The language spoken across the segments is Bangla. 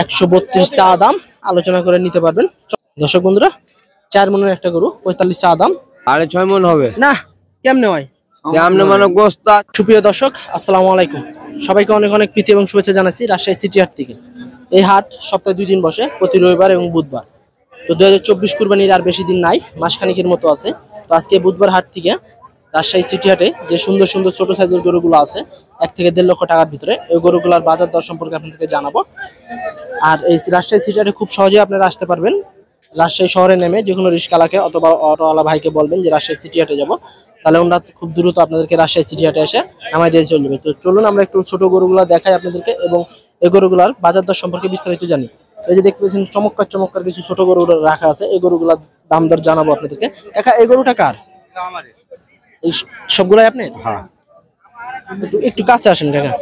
132 চা দাম, আলোচনা করে নিতে পারবেন। দর্শক বন্ধুরা 4 মনের একটা গরু 45 চা দাম। 6.5 মন হবে না কেমনে হয়? কেমনে মানে গোস্ত। সুপ্রিয় দর্শক আসসালামু আলাইকুম, সবাইকে অনেক অনেক প্রীতি এবং শুভেচ্ছা জানাচ্ছি রাজশাহী সিটি হাট থেকে। এই হাট সপ্তাহে 2 দিন বসে, প্রতি রবিবার এবং বুধবার। তো 2024 কুরবানির আর বেশি দিন নাই, মাসখানেকের মতো আছে। তো আজকে বুধবার হাট থেকে রাজশাহী সিটি হাটে যে সুন্দর সুন্দর ছোট সাইজের গরুগুলো আছে 1 থেকে 1.5 লক্ষ টাকার ভিতরে, এই গরুগুলোর বাজার দর সম্পর্কে আপনাদেরকে জানাবো। আর এই রাজশাহী সিটি হাটে খুব সহজেই আপনারা আসতে পারবেন। রাজশাহী শহরে নেমে যে কোনো রিক্সাওয়ালাকে অথবা অটোওয়ালা ভাইকে বলবেন যে রাজশাহী সিটি হাটে যাবো, তাহলে ওনারা খুব দ্রুত আপনাদেরকে রাজশাহী সিটি হাটে এসে নামাই দিয়ে চলে যাবে। তো চলুন আমরা একটু ছোট গরুগুলো দেখাই আপনাদেরকে এবং এই গরুগুলার বাজার দর সম্পর্কে বিস্তারিত জানি। এই যে দেখতে পাচ্ছেন চমৎকার চমৎকার কিছু ছোট গরু রাখা আছে, এই গরুগুলার দাম দর জানাবো আপনাদেরকে। কাকা এই গরুটা কার? এই সবগুলাই আপনার? হ্যাঁ একটু একটু কাছে আসেন কাকা।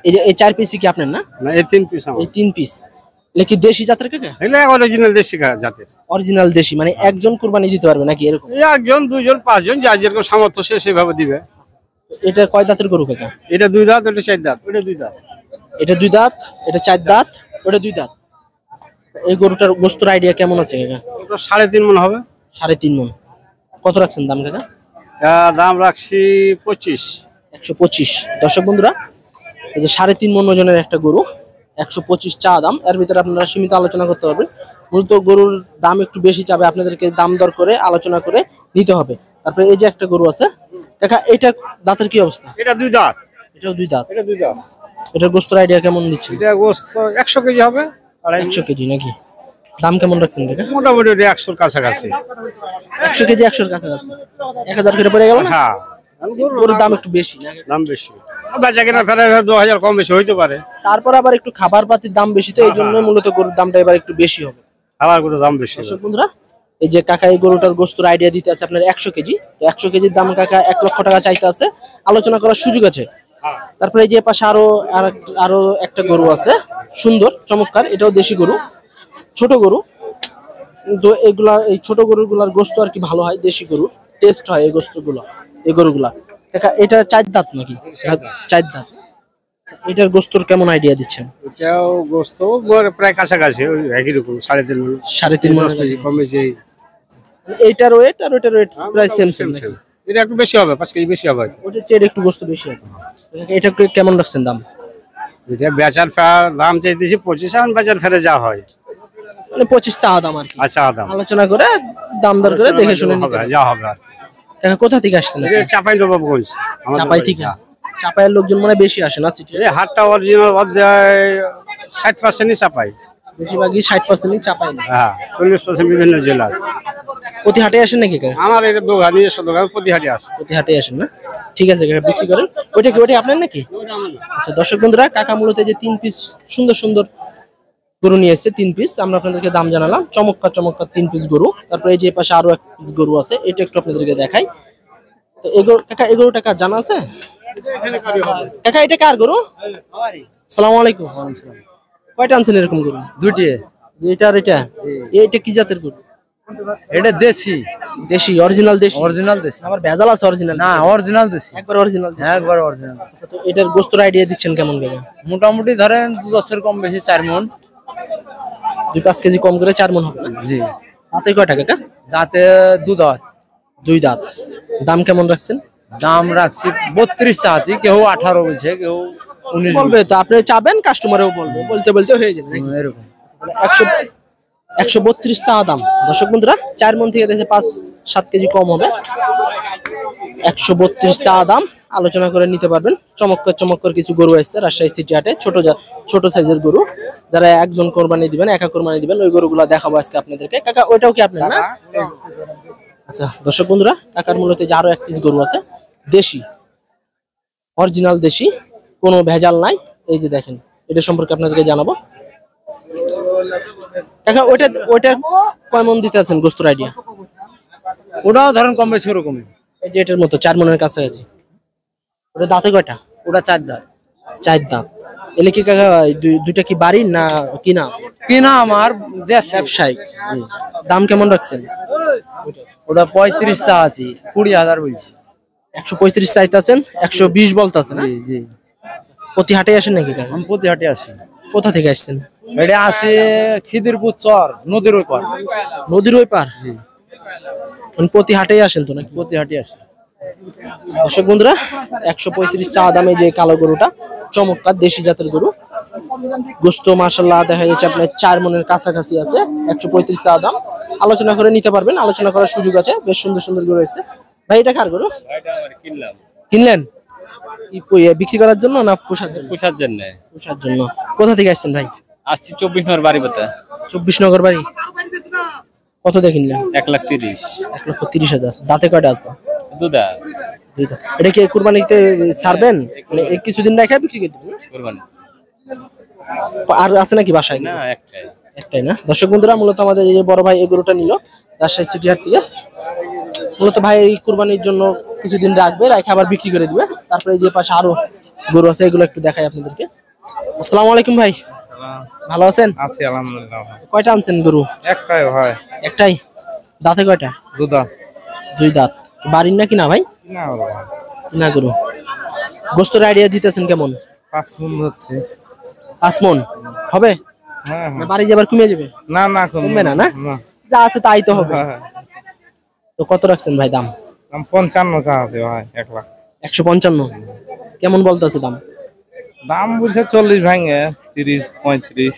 এই যে এই 4 পিসই কি আপনার? না এই 3 পিস এই 3 পিস কি দেশি জাতের কাকা? এটা অরিজিনাল দেশি জাতের। অরিজিনাল দেশি মানে একজন কুরবানি দিতে পারবে নাকি এরকম? একজন দুইজন পাঁচজন যার যেরকম সামর্থ্য সে সেভাবে দিবে। এটা কয় দাঁতের গরু কাকা? এটা 2 দাঁত, এটা 4 দাঁত। ওটা 2 দাঁত, এটা 2 দাঁত, এটা 4 দাঁত, ওটা 2 দাঁত। এই গরুটার গোস্তের আইডিয়া কেমন আছে কাকা? ওটা 3.5 মন হবে। 3.5 মন। কত রাখছেন দাম কাকা? দাম রাখছি 25। 125। দর্শক বন্ধুরা এই যে 3.5 মন ওজনের একটা গরু 125 চা দাম। এর ভিতরে আপনারা সীমিত আলোচনা করতে পারবেন। মূলত গরুর দাম একটু বেশি চাবে, আপনাদেরকে দাম দর করে আলোচনা করে নিতে হবে। তারপরে এই যে একটা গরু আছে কাকা, এটা দাঁতের কি অবস্থা? এটা 2 দাঁত। এটাও 2 দাঁত। এটা 2 দাঁত। এটার গোস্তের আইডিয়া কেমন দিচ্ছে? এটা গোস্ত 100 কেজি হবে। 100 কেজি নাকি? দাম কেমন রাখছেন কাকা? মোটামুটি 100 কাছাকাছি। 100 কেজি 100 কাছাকাছি। 1000 করে পড়ে গেল না? হ্যাঁ গরুর দাম একটু বেশি না? দাম বেশি। বেচা কেনা ফেরা 2000 কম বেশি হইতে পারে। তারপর আবার একটু খাবার পাতির দাম বেশি, তো এই জন্য মূলত গরুর দামটা এবার একটু বেশি হবে। খাবার গুলোর দাম বেশি। দর্শক বন্ধুরা এই যে কাকা এই গরুটার গোস্তের আইডিয়া দিতে আছে আপনার 100 কেজি। তো 100 কেজির দাম কাকা 1 লক্ষ টাকা চাইতে আছে, আলোচনা করার সুযোগ আছে। তারপরে এই যে পাশে আরো একটা গরু আছে সুন্দর চমৎকার, এটাও দেশি গরু, ছোট গরু। তো এগুলা এই ছোট গরুগুলার গোস্ত আর কি ভালো হয়, দেশি গরুর টেস্ট হয় এই গোস্তগুলো, এই গরুগুলা। কাকা এটা 4 দাঁত নাকি? 4 দাঁত। এটার গোস্তর কেমন আইডিয়া দিচ্ছেন? এটাও গোস্ত প্রায় কাছাকাছি, ওই একই রকম 3.5 মন। 3.5 মন কম বেশি। এইটার ওয়েট আর ওইটার ওয়েট প্রায় সেম সেম। এটা একটু বেশি হবে, 5 কেজি বেশি হবে। ওটার চেয়ে একটু গোস্ত বেশি আছে। এটা কেমন রাখছেন দাম? এটা বেচার দাম চাইতেছি 25, এখন বাজার ফেরে যা হয় মানে 25 চা দাম আর কি। আচ্ছা দাম আলোচনা করে দাম দর করে দেখে শুনে নিতে হবে, যা হবে। কাকা কোথা থেকে আসছেন? চাঁপাইনবাবগঞ্জ। চাপাই থেকে? চাপাইয়ের লোকজন মানে বেশি আসে না সিটি? এই হাটটা অরিজিনাল অধ্যায় 60%ই চাপাই, বেশিরভাগই 60%ই চাপাই না। হ্যাঁ 40% বিভিন্ন জেলার। প্রতি হাটে আসেন নাকি কাকা? আমার এটা দোকান, নিজস্ব দোকান, প্রতি হাটে আসে। প্রতি হাটে আসেন না? ঠিক আছে কাকা, বিক্রি করেন। ওইটা আপনার নাকি? আচ্ছা দর্শক বন্ধুরা কাকা মূলত যে 3 পিস সুন্দর সুন্দর গরু নিয়ে এসেছে, 3 পিস আমরা আপনাদেরকে দাম জানালাম। চমৎকার চমৎকার 3 পিস গরু। তারপরে এই যে পাশে আরো 1 পিস গরু আছে, এটা একটু আপনাদেরকে দেখাই। তো কাকা এই গরুটা কার জানা আছে? কাকা এটা কার গরু? আসসালামু আলাইকুম। কয়টা আনছেন এরকম গরু? 2টি। এটা আর এটা কি জাতের গরু? এটা দেশি। দেশি অরিজিনাল দেশি? অরিজিনাল দেশি। আবার ভেজাল আছে অরিজিনাল? না অরিজিনাল দেশি, একবার অরিজিনাল। হ্যাঁ একবার অরিজিনাল। তো এটার গোস্তের আইডিয়া দিচ্ছেন কেমন করে? মোটামুটি ধরেন 2-10 কম বেশি 4 মন। 2-5 কেজি কম করে 4 মন হবে না? জি। দাঁতে কয়টা কাকা? দাঁতে 2 দাঁত। 2 দাঁত। দাম কেমন রাখছেন? দাম রাখছি 32 চাচ্ছি, কেউ 18 বলছে, কেউ 19 বলবে। তো আপনি চাবেন, কাস্টমারও বলবে, বলতে বলতে হয়ে যাবে নাকি? এরকম। 132 চা দাম। দর্শক বন্ধুরা 4 মন থেকে দেখে 5-7 কেজি কম হবে। 132 চা দাম, আলোচনা করে নিতে পারবেন। চমৎকার চমৎকার কিছু গরু আছে রাজশাহী সিটি হাটে, ছোট সাইজের গরু। যারা একজন কোরবানি দিবেন, একা কোরবানি দিবেন, ওই গরুগুলা দেখাবো আজকে আপনাদেরকে। কাকা ওইটাও কি আপনার না? আচ্ছা দর্শক বন্ধুরা কাকার মূলত যে আরো 1 পিস গরু আছে দেশি, অরিজিনাল দেশি, কোনো ভেজাল নাই। এই যে দেখেন, এটা সম্পর্কে আপনাদেরকে জানাবো। কাকা ওইটা কয় মন দিতে আছেন গোস্তের আইডিয়া? ওটাও ধরেন কম বেশি ওরকমই। এই যে এটার মতো 4 মনের কাছাকাছি। ওটা দাঁতে কয়টা? ওটা 4 দাঁত। 4 দাঁত। এলে কি কাকা দুইটা কি বাড়ির না কিনা? কিনা আমার ব্যবসায়িক। দাম কেমন রাখছেন? ওটা 35 চা আছে, 20,000 বলছে। 135 চাইতেছেন, 120 বলতেছেন? জি জি। প্রতি হাটে আসেন নাকি কাকা? আমি প্রতি হাটে আসি। কোথা থেকে আসছেন? এটা আসে খিদিরপুর চর নদীর ওই পার। নদীর ওই পার? মানে প্রতি হাটেই আসেন তো নাকি? প্রতি হাটে আসে। দর্শক বন্ধুরা 135 চা দামে যে কালো গরুটা, চমৎকার দেশি জাতের গরু। গোস্ত মাশাআল্লাহ দেখা যাচ্ছে আপনার 4 মনের কাছাকাছি আছে। 135 চা দাম, আলোচনা করে নিতে পারবেন, আলোচনা করার সুযোগ আছে। বেশ সুন্দর সুন্দর গরু আছে। ভাই এটা কার গরু? কিনলেন বিক্রি করার জন্য না পোষার জন্য? পুষার জন্য পোষার জন্য। কোথা থেকে আসছেন ভাই? আসছি 24 নম্বর বাড়ি পাতা 24 নগর বাড়ি। কত দিয়ে কিনলেন? 1,30,000 1,30,000। দাঁতে কয়টা আছে? দুধা দুইটা। এটা কি কুরবানিতে ছাড়বেন? মানে এই কিছুদিন রেখে বিক্রি করে দিবেন? কুরবানি আর আছে নাকি বাসায়? না, একটাই। একটাই না? দর্শক বন্ধুরা মূলত আমাদের এই যে বড় ভাই এই গরুটা নিল রাজশাহী সিটি হাট থেকে। মূলত ভাই এই কুরবানির জন্য কিছুদিন রাখবে, রেখে আবার বিক্রি করে দিবে। তারপরে এই যে পাশে আরো গরু আছে, এগুলো একটু দেখাই আপনাদেরকে। আসসালামু আলাইকুম ভাই, ভালো আছেন? আছি আলহামদুলিল্লাহ। কয়টা আনছেন গরু? একটাই হয়। একটাই। দাঁতে কয়টা? দুধা। দুই দাঁত। বাড়ির নাকি না ভাই? না বাবা, না গরু। গোস্তের আইডিয়া দিতেছেন কেমন? 5 মণ হচ্ছে। 5 মণ হবে? হ্যাঁ না বাড়ি যাবার কমে যাবে? না না কমবে না? না যা আছে তাই তো হবে। তো কত রাখছেন ভাই দাম? দাম 55 চা আছে ভাই, 1 লাখ। 155। কেমন বলতেছে দাম? দাম বুঝে 40 ভাঙে 30 35।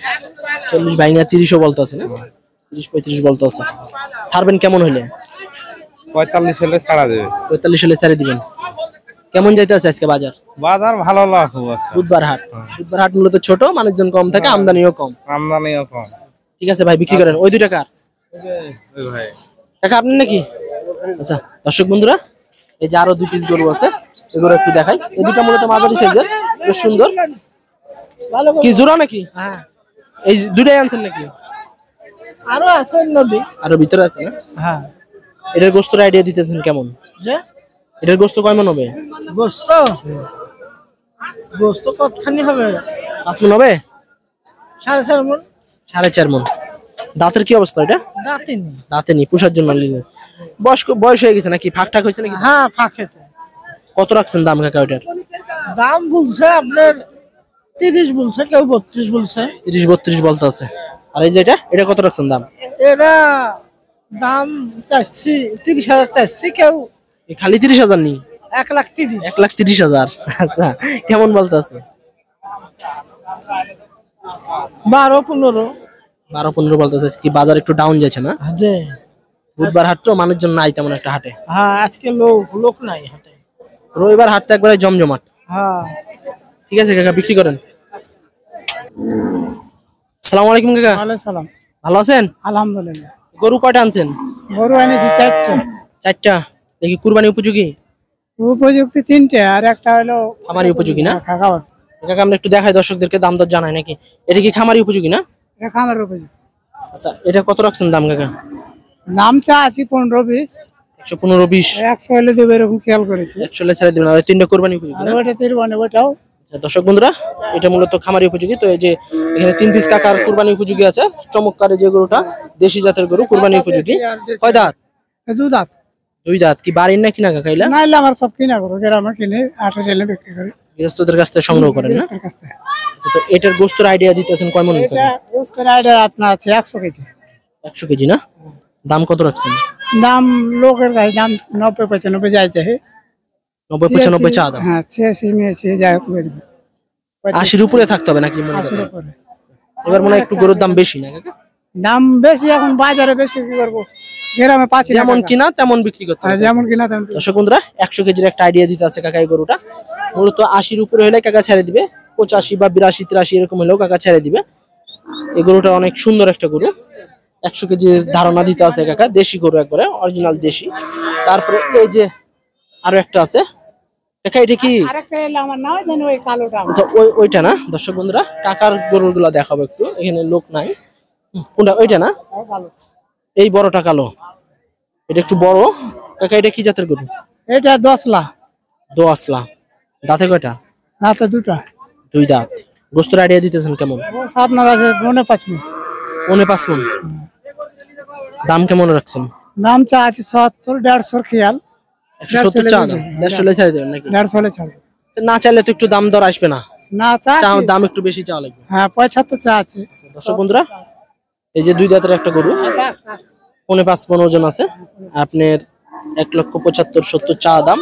40 ভাইঙ্গা 30ও বলতেছে না? 30-35 বলতেছে। ছাড়বেন কেমন হইলে? 45 হলে ছাড়া যাবে। 45 হলে ছেড়ে দিবেন। কেমন যাইতেছে আজকে বাজার? বাজার ভালো লাভ হবে। বুধবার হাট। বুধবার হাট মূলত ছোট, মানুষজন কম থাকে, আমদানিও কম। আমদানিও কম। ঠিক আছে ভাই, বিক্রি করেন। ওই 2 টাকা ওই ভাই টাকা আপনি নাকি? আচ্ছা দর্শক বন্ধুরা এই যে আরো 2 পিস গরু আছে, এগুলো একটু দেখাই। এই দুটো মূলত মাঝারি সাইজের, বেশ সুন্দর। কি জোড়া নাকি? হ্যাঁ। এই দুটাই আনছেন নাকি? আরো আছে নদী। আরো ভিতরে আছে না? হ্যাঁ। এটার গোস্তের আইডিয়া দিতেছেন কেমন? যে এটার গোস্ত কয় মণ হবে? গোস্ত গোস্ত কতখানি হবে? 5 মণ হবে? 4.5 মণ। 4.5 মণ। দাঁতের কি অবস্থা এটা? দাঁতিনি। দাঁতে নি, পুষার জন্য নিলে। বয়স হয়ে গেছে নাকি? ফাঁক ঠাক হয়েছে নাকি? হ্যাঁ ফাঁকেছে। কত রাখছেন দাম কাকা ওটার? দাম বলছে আপনার 30 বলছে, কেউ 32 বলছে। 30-32 বলতে আছে। আর এই যে এটা কত রাখছেন দাম? এরা দাম চাচ্ছি 30,000 চাচ্ছি, কেউ এই খালি 30,000 নি? 1,30,000। 1,30,000। আচ্ছা কেমন বলতে আছে? 12-15। 12-15 বলতে আছে। কি বাজার একটু ডাউন যাচ্ছে না? যে বুধবার হাট তো, মানুষজন নাই তেমন একটা হাটে। হ্যাঁ আজকে লোক নাই হাটে। রবিবার হাটটা একবারে জমজমাট। হ্যাঁ। ঠিক আছে কাকা, বিক্রি করেন। আসসালামু আলাইকুম কাকা, ওয়ালাইকুম সালাম। ভালো আছেন? আলহামদুলিল্লাহ। গরু কয়টা আনছেন? গরু এনেছি 4টা। 4টা। দেখি কুরবানি উপযোগী? উপযুক্ত 3টে, আর একটা হলো খামারি উপযোগী না? খাওয়ার। কাকা আমরা একটু দেখাই দর্শকদেরকে, দাম দর জানাই নাকি? এটা কি খামারি উপযোগী না? এটা খামারের উপযুক্ত। আচ্ছা এটা কত রাখছেন দাম কাকা? নাম চা আছি 15-20। 115-20। 100 হলে দেবে এরকম খেয়াল করেছি। 100 হলে ছেড়ে দিবেন। আর 3টা কুরবানি উপযোগী আর না? ওটা 13 ওটাও। আচ্ছা দর্শক বন্ধুরা এটা মূলত খামারি উপযোগী। তো এই যে এখানে 3 পিস কাকার কুরবানি উপযোগী আছে। চমৎকার এই যে গরুটা, দেশি জাতের গরু, কুরবানি উপযোগী। কয় দাঁত? 2 দাঁত। 2 দাঁত। কি বাড়ির না কিনা কাকা? এলা নাইলে আমার সব কিনা করো, গ্রামে কিনে 8 রেলে বিক্রি করে। গৃহস্থদের কাছ থেকে সংগ্রহ করেন না? তার কাছ থেকে। আচ্ছা, তো এটার গোস্তের আইডিয়া দিতেছেন কয় মণ? এটা গোস্তের আইডিয়া আপনার আছে 100 কেজি। 100 কেজি না? দাম কত রাখছেন? দাম লোকের গায়ে দাম 90-95 যাইছে। 90-95 চা দাম। হ্যাঁ 86 মেয়েছে যাই হোক বেচবো। 80-র উপরে থাকতে হবে নাকি মনে 80-র করেন? উপরে। এবার মনে হয় একটু গরুর দাম বেশি না কাকা? দাম বেশি, এখন বাজারে বেশি কি করবো, গ্রামে পাচ্ছি না যেমন টাকা। কিনা তেমন বিক্রি করতে আর হবে। যেমন কিনা তেমন। দর্শক বন্ধুরা 100 কেজির একটা আইডিয়া দিতে আছে কাকা এই গরুটা। মূলত 80-র উপরে হলে কাকা ছেড়ে দিবে। 85 বা 82-83 এরকম হলেও কাকা ছেড়ে দিবে। এই গরুটা অনেক সুন্দর একটা গরু। 100 কেজি ধারণা দিতে আছে কাকা, দেশি গরু একবারে অরিজিনাল দেশি। তারপরে এই যে আরো একটা আছে কাকা, এটা কি? আরেকটা এলো আমার নাও দেন, ওই কালোটা। আচ্ছা ওইটা না? দর্শক বন্ধুরা কাকার গরুগুলা দেখাবো একটু, এখানে লোক নাই। কোনটা? ওইটা না? কালো। এই বড়টা কালো, এটা একটু বড়। কাকা এটা কি জাতের গরু? এটা 10 লাখ। দোয়াসলা। দাঁতে কয়টা? রাতে 2টা। 2 দাঁত। গোস্তের আইডিয়া দিতেছেন কেমন? আপনার আছে 5 মিনিট। 5 মণ। দাম কেমন রাখছেন? নাম চা আছে 70, 150 খেয়াল। 170 চা দাম। 150 ছেড়ে দেবেন নাকি? 150 হলে ছাড়বো। না চাইলে তো একটু দাম দর আসবে না? না চা দাম একটু বেশি চাওয়া লাগবে। হ্যাঁ 75 চা আছে। দর্শক বন্ধুরা, এই যে 2 দাঁতের একটা গরু, 5.5 মণ ওজন আছে। আপনার 1,75,70 চা দাম,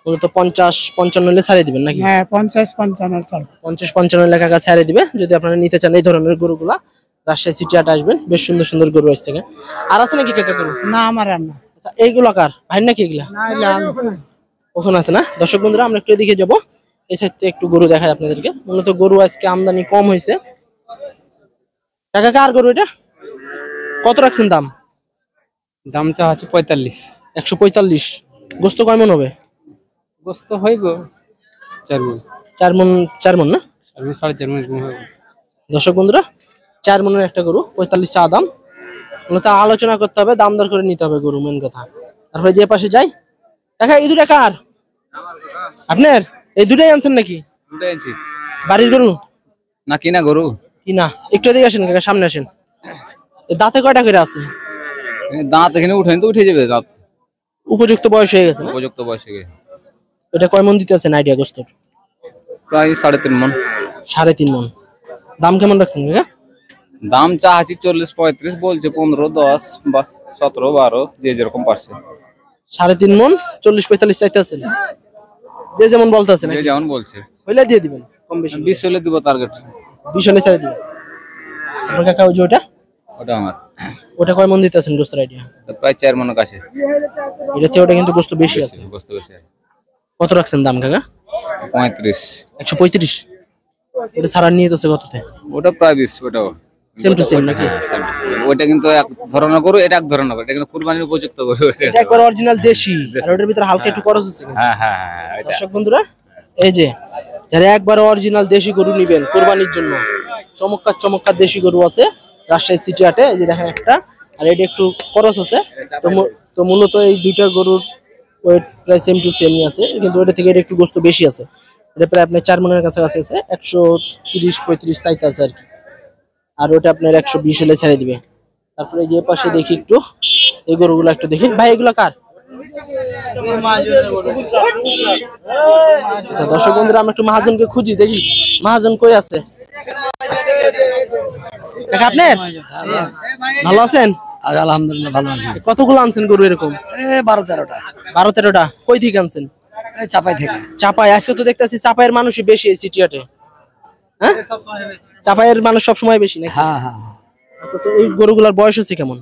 মূলত 50-55 হলে ছাড়িয়ে দিবেন নাকি? হ্যাঁ 50-55 চল। 50-55 লেখা কাছে ছাড়িয়ে দিবে। যদি আপনারা নিতে চান এই ধরনের গরুগুলা, রাজশাহী সিটি হাটে আসবেন, বেশ সুন্দর সুন্দর গরু আসছে। আর আছে নাকি কাকা গরু? না আমার আর না। আচ্ছা, এইগুলা কার ভাই নাকি এগুলা? না এলাম। ওখানে আছে না? দর্শক বন্ধুরা, আমরা একটু এদিকে যাবো, এই সাইড থেকে একটু গরু দেখাই আপনাদেরকে। মূলত গরু আজকে আমদানি কম হয়েছে। কাকা কার গরু এটা? কত রাখছেন দাম? দাম চা আছে 45। 145। গোস্ত কয় মণ হবে? গোস্ত হইব 4 মণ। 4 মণ না? 4.5 মণ হবে। দর্শক বন্ধুরা, 4 মণের একটা গরু, 45 চা দাম। মূলত আলোচনা করতে হবে, দাম দর করে নিতে হবে গরু, মেন কথা। তারপরে যে পাশে যাই, কাকা এই দুটা কার? আপনার? এই দুটাই আনছেন নাকি? দুটাই আনছি। বাড়ির গরু না কিনা গরু? কি না? একটু এদিকে আসেন কাকা, সামনে আসেন। এ দাঁতে কয়টা করে আছে? দাঁত এখানে উঠেন তো উঠে যাবে দাঁত। উপযুক্ত বয়স হয়ে গেছে না? উপযুক্ত বয়সে গিয়ে এটা কয় মণ দিতে আছেন আইডিয়া গোস্তর? প্রায় 3.5 মণ। 3.5 মণ। দাম কেমন রাখছেন কাকা? দাম চা আছে 40-35, বলছে 15, 10 বা 17, 12, যে যেরকম পারছে। 3.5 মণ 40-45 চাইতে আছেন, যে যেমন বলতে আছেন। যে যেমন বলছে হইলে দিয়ে দিবেন, কম বেশি 20 হলে দিব টার্গেট। 20 হলে ছেড়ে দিবেন। তারপর কাকা ওই যে ওটা, ওটা আমার ওটা কয় মণ দিতে আছেন গোস্তর আইডিয়া? প্রায় 4 মণের কাছে। এটাতে ওটা কিন্তু গোস্ত বেশি আছে। বুঝতে পারছি। কত রাখছেন দাম কাকা? 35। 135। এটা ছাড়া নিয়ে তো কততে? ওটা প্রায় 20। ওটাও সেম টু সেম নাকি? ওটা কিন্তু এক ধরনের গরু, এটা এক ধরনের গরু। এটা কিন্তু কুরবানির উপযুক্ত গরু। এটা একবার অরিজিনাল দেশি, আর ওটার ভিতরে হালকা একটু খরচ আছে। হ্যাঁ হ্যাঁ হ্যাঁ এটা। দর্শক বন্ধুরা, এই যে যারা একবার অরিজিনাল দেশি গরু নিবেন কুরবানির জন্য, চমৎকার চমৎকার দেশি গরু আছে রাজশাহী সিটি হাটে। এই যে দেখেন একটা, আর এটা একটু খরচ আছে। তো মূলত এই দুইটা গরুর ওয়েট প্রায় সেম টু সেমই আছে, কিন্তু ওটা থেকে এটা একটু গোস্ত বেশি আছে। এটা প্রায় আপনার 4 মণের কাছাকাছি আছে। 130-35 চাইতে আছে আর কি। আর ওটা আপনার 120 হলে ছেড়ে দিবে। তারপরে যে পাশে দেখি একটু, এই গরুগুলো একটু দেখি। ভাই এগুলো কার? আচ্ছা দর্শক বন্ধুরা, আমরা একটু মহাজনকে খুঁজি, দেখি মহাজন কই আছে। কাকা আপনার? ভালো আছেন? আলহামদুলিল্লাহ ভালো আছি। কতগুলো আনছেন গরু এরকম? 12-13টা। 12-13টা। কই থেকে আনছেন? চাপাই থেকে। চাপাই। আজকে তো দেখতেছি চাপাইয়ের মানুষই বেশি এই সিটি হাটে। হ্যাঁ, চাপাইয়ের মানুষ সবসময় বেশি নাকি? হ্যাঁ হ্যাঁ। আচ্ছা, তো এই গরুগুলার বয়স হচ্ছে কেমন?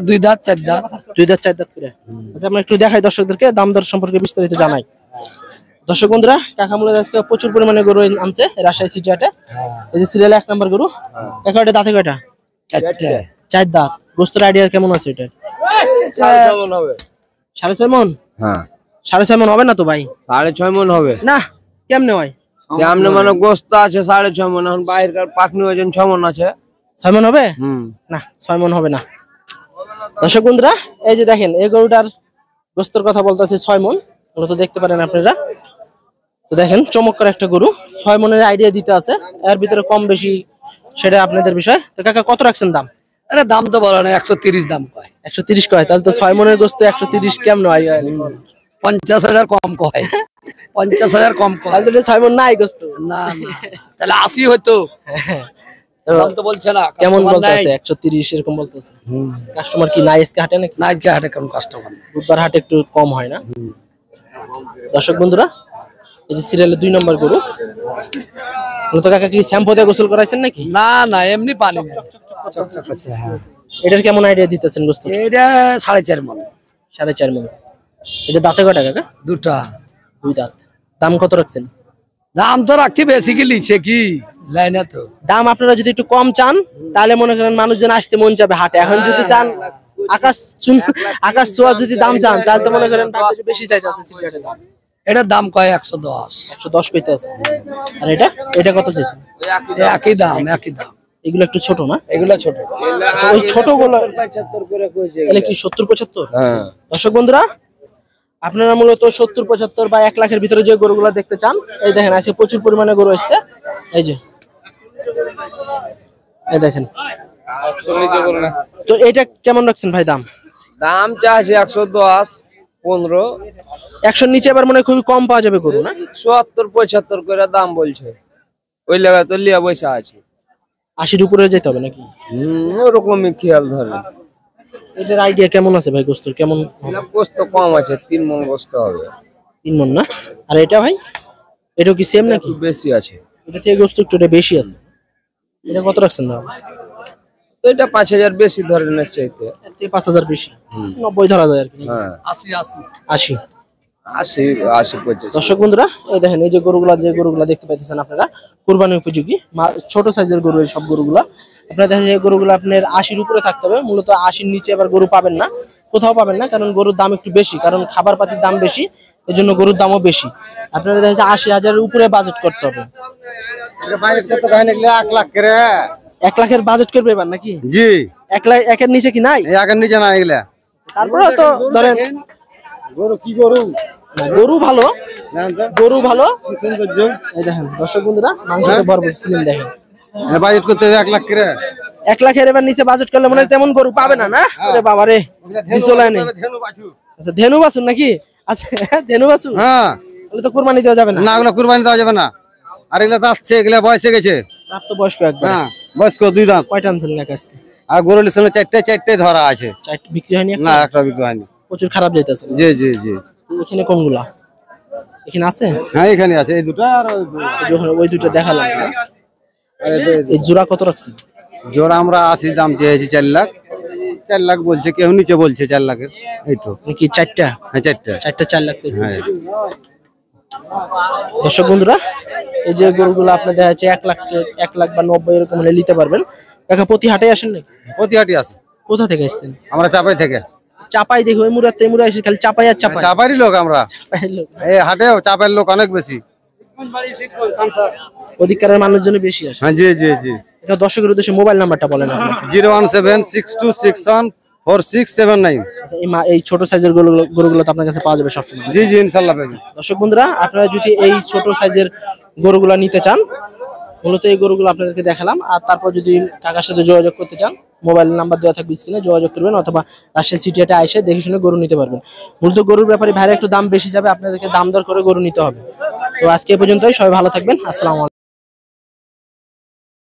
2 দাঁত 4 দাঁত। 2 দাঁত 4 দাঁত করে। আচ্ছা, আমরা একটু দেখাই দর্শকদেরকে, দাম দর সম্পর্কে বিস্তারিত জানাই। দর্শক বন্ধুরা, কাকা মূলত আজকে প্রচুর পরিমাণে গরু আনছে রাজশাহী সিটি হাটে। এই যে সিরিয়ালে 1 নম্বর গরু। একটা দাঁতে কয়টা? 4টা। 4 দাঁত। গোস্তের আইডিয়া কেমন আছে এটা? 6.5 মণ। হ্যাঁ 6.5 মণ হবে না তো ভাই? 6.5 মণ হবে না, কেমনে হয়? সামনে মানে গোস্ত আছে 6.5 মণ, এখন বাইরের পাকনি ওজন 6 মণ আছে। 6 মণ হবে? না, 6 মণ হবে না। দর্শক বন্ধুরা, এই যে দেখেন এই গরুটার গোস্তের কথা বলতেছে 6 মণ। ওটা তো দেখতে পারেন আপনারা। তো দেখেন চমৎকার একটা গরু, 6 মণের আইডিয়া দিতে আছে। এর ভিতরে কম বেশি সেটা আপনাদের বিষয়। তো কাকা কত রাখছেন দাম? আরে দাম তো বলা না, 130 দাম কয়। 130 কয়? তাহলে তো 6 মণের গোস্ত 130 কেমন হয়? 50,000 কম কয়। 50,000 কম কয়। তাহলে তো 6 মণ নাই গোস্ত। না না, তাহলে 80 হতো। দাম তো বলছে না। কেমন বলতেছে? 130 এরকম বলতেছে। কাস্টমার কি নাই আজকে হাটে নাকি? নাইটকে হাটে কোন কাস্টমার নেই। বুধবার হাটে একটু কম হয় না? দর্শক বন্ধুরা, এই যে সিরিয়ালের 2 নম্বর গরু। তো কাকা কি শ্যাম্পু দিয়ে গোসল করাইছেন নাকি? না না, এমনি পানি না। চকচক আছে। হ্যাঁ, এটার কেমন আইডিয়া দিতেছেন গোস্ত? এটা 4.5 মণ। 4.5 মণ। এটা দাঁতে কয়টা কাকা? 2টা। 2 দাঁত। দাম কত রাখছেন? দাম তো রাখছি বেশি, কি লিখছে কি লাইনে তো। দাম আপনারা যদি একটু কম চান, তাহলে মনে করেন মানুষজন আসতে মন যাবে হাটে। এখন যদি চান আকাশ ছোঁয়া যদি দাম চান, তাহলে তো মনে করেন বেশি চাইতে আছে সিগারেটের দাম। এটার দাম কয় 110। 110 কইতে আছে। আর এটা কত চাইছেন? একই দাম, একই দাম। এগুলো একটু ছোট না? এগুলো ছোট। আচ্ছা, ওই ছোটগুলো 75 করে কইছে। তাহলে কি 70-75? হ্যাঁ দর্শক বন্ধুরা, আপনারা মূলত 70-75 বা 1 লাখের ভিতরে যে গরুগুলো দেখতে চান, এই দেখেন আছে প্রচুর পরিমাণে গরু আসছে। এই যে এই দেখেন। তো এটা কেমন রাখছেন ভাই দাম? দাম চা আছে 110। 15 100 নিচে এবার মনে হয় খুবই কম পাওয়া যাবে গরু না? 70 75 করে দাম বলছে, ওই লাগা তো লিয়া বসে আছে। 80-র উপরে যেতে হবে নাকি? ওরকমই খেয়াল ধরে। এটার আইডিয়া কেমন আছে ভাই? গোস্ত কেমন? গোস্ত কম আছে, 3 মণ গোস্ত হবে। 3 মণ না? আর এটা ভাই, এটাও কি সেম নাকি? একটু বেশি আছে। এটা থেকে গোস্ত একটু বেশি আছে। এটা কত রাখছেন দাম? তো এটা 5000 বেশি ধরে না চাইতে। এর থেকে 5000 বেশি, 90 ধরা যায় আর কি। হ্যাঁ 80 80 85। দর্শক বন্ধুরা, এই দেখেন এই যে গরুগুলা দেখতে পাইতেছেন আপনারা, কুরবানি উপযোগী ছোট সাইজের গরু। এই সব গরুগুলা আপনারা দেখেন, এই গরুগুলো আপনার 80-র উপরে থাকতে হবে। মূলত 80-র নিচে আবার গরু পাবেন না, কোথাও পাবেন না, কারণ গরুর দাম একটু বেশি, কারণ খাবার পাতির দাম বেশি, এর জন্য গরুর দামও বেশি। আপনারা দেখেন যে 80,000-এর উপরে বাজেট করতে হবে। বাজেট কত কাহিনী 1 লাখ করে। 1 লাখের বাজেট করবে এবার নাকি? জি 1 লাখ, 1-এর নিচে কি নাই? এই আগের নিচে না এগুলা। তারপরে তো ধরেন গরু কি গরু, না, গরু ভালো, গরু ভালো। কি সৌন্দর্য। এই দেখেন দর্শক বন্ধুরা, মাংসটা ভরপুর ছিলেন দেখেন। বাজেট করতে হবে 1 লাখ করে। 1 লাখের এবার নিচে বাজেট করলে মনে হয় তেমন গরু পাবে না। না ওরে বাবা রে, দিছলাই নেই। আচ্ছা ধেনু বাছুর নাকি? আচ্ছা ধেনু বাছুর, হ্যাঁ তাহলে তো কুরবানি দেওয়া যাবে না। না, ওগুলা কুরবানি দেওয়া যাবে না। আর এগুলা তো আসছে, এগুলা বয়সে গেছে। প্রাপ্ত বয়স্ক একবার। হ্যাঁ বয়স্ক 2 দাঁত। কয়টা আনছিলেন আজকে? আর গরুর সামনে 4টে ধরা আছে। 4টি বিক্রি হয়নি না, এখনো? একটা বিক্রি হয়নি। প্রচুর খারাপ যাইতেছে। জি জি জি। এখানে কোনগুলা? এখানে আছে? হ্যাঁ এখানে আছে এই দুটো আর ওই দুটো। যখন ওই দুটো দেখালাম, এই জোড়া কত রাখছেন? জোড়া আমরা 80 দাম চেয়েছি, 4 লাখ। 4 লাখ বলছে, কেউ নিচে বলছে 4 লাখের। এই তো নাকি 4টা? হ্যাঁ 4টা। 4 লাখ চাইছেন। হ্যাঁ দর্শক বন্ধুরা, এই যে গরুগুলো আপনার দেখা যাচ্ছে 1 লাখ বা 90 এরকম হলে নিতে পারবেন। কাকা প্রতি হাটে আসেন নাকি? প্রতিহাটি আছে। কোথা থেকে আসছেন? আমরা চাপাই থেকে। চাপাই দেখো, ওই মুরাতে মুরা এসে খালি চাপাই আর চাপাই। চাপাইরই লোক আমরা। চাপাইয়ের লোক। এই হাটে চাপের লোক অনেক বেশি। অধিকারের মানুষজন বেশি আসে। হ্যাঁ জি জি জি। এটা দর্শকের উদ্দেশ্যে মোবাইল নাম্বারটা বলেন আপনি। 01762614679। এই ছোট সাইজের গরুগুলো তো আপনার কাছে পাওয়া যাবে সবসময়। জি জি ইনশাআল্লাহ পাবেন। দর্শক বন্ধুরা, আপনারা যদি এই ছোট সাইজের গরুগুলা নিতে চান, মূলত এই গরুগুলো আপনাদেরকে দেখালাম। আর তারপর যদি কাকার সাথে যোগাযোগ করতে চান, মোবাইল নাম্বার দেওয়া থাকবে স্ক্রিনে, যোগাযোগ করবেন, অথবা রাজশাহী সিটি হাটে এসে দেখে শুনে গরু নিতে পারবেন। মূলত গরুর ব্যাপারে ভাইরা একটু দাম বেশি যাবে, আপনাদেরকে দাম দর করে গরু নিতে হবে। তো আজকে এই পর্যন্তই, সবাই ভালো থাকবেন। আসসালামু আলাইকুম।